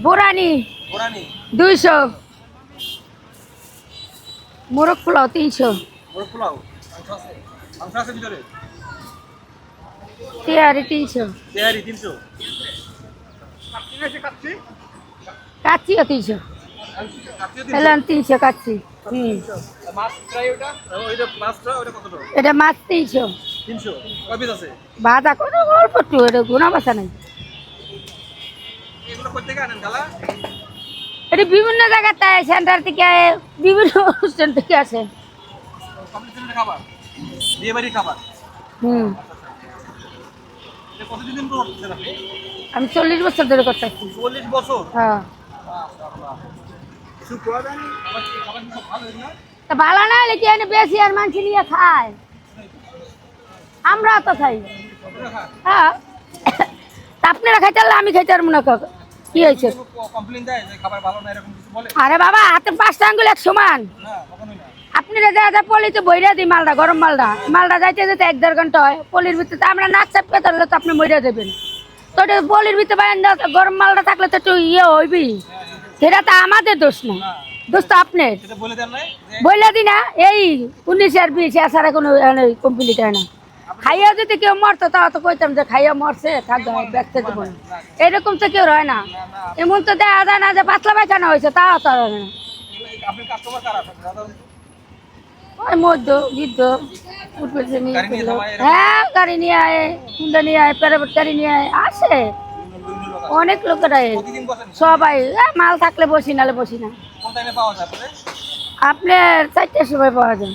বোরানি বোরানি 200, মোরগ পোলাও 300, মোরগ পোলাও মাংস আছে ভিতরে তেহারি 300, তেহারি 300 কাচ্চিও 300, কাচ্চিও 300 এলাম 300 কাচ্চি। মাছ ফ্রাই ওটা ওইটা মাছ ফ্রাই ওটা কত টাকা এটা মাছ 300, 300 কয় পিস আছে ভাজা কোনো অল্প একটু, এটা গুণা বাসা নাই। এগুলো কই থেকে আনেন খালা এটা বিভিন্ন জায়গাতে সেন্টার থেকে বিভিন্ন অনুষ্ঠান থেকে আসে। কমপ্লিট খাবার বিয়ে বাড়ির খাবার হুম, এটা কতদিন দিন করতেছেন আপনি আমি 40 বছর ধরে করতেছি। 40 বছর হ্যাঁ, মাশাআল্লাহ কিছু কোয়া জানি আমার কি খাবার খুব ভালো হয় না তা ভালো না হলে কি এনে বেশি আর মানুষ নিয়ে খায়, আমরা তো খাই। হ্যাঁ, তা আপনারা খাইতে পারলে আমি খাইতে পারবো না। কি হয়েছে? কমপ্লেইন দেয় যে খাবার ভালো না এরকম কিছু বলে আরে বাবা, হাতে 5টা আঙ্গুল এক সমান। না কখনোই না আপনারা যা পলিতে বইরা দিই মালটা, গরম মালটা যাইতে যেতে 1-1.5 ঘন্টা হয়। পলির ভিতরে আমরা নাক চাপতে ধরলে তো আপনি মরিয়া দেবেন। তো ওটা পলির ভিতরে বাইন গরম মালটা থাকলে তো একটু ইয়ে হইবি। সেটা তো আমাদের দোষ না, দোষ তো আপনার। সেটা বলে দেন নাই যে বইলা দি না, এই 19 আর 20 এছাড়া কোনো কমপ্লিট হয় না। খাইয়া যদি কেউ মরতো তাও তো কইতাম যে খাইয়া মরছে, থাকবে ব্যস্ত দেবো না। এরকম তো কেউ হয় না। এমন তো দেখা যায় না যে পাতলা পায়খানা হয়েছে, তাও তো হয় না। আপনি কাস্টমার কারা দাদা ওই মধ্য বৃদ্ধ উঠবে নিয়ে গাড়ি নিয়ে চললো। জামাই এরকম? হ্যাঁ, গাড়ি নিয়ে আয়, কুন্ডা নিয়ে আয়, প্যারাবেট গাড়ি নিয়ে আয়, আসে অনেক লোকেরাই। প্রতিদিন বসেন সবাই মাল থাকলে বসি, নালে বসি না। কোন টাইমে পাওয়া যায় আপনাদের আপনার 4টার সময় পাওয়া যায়।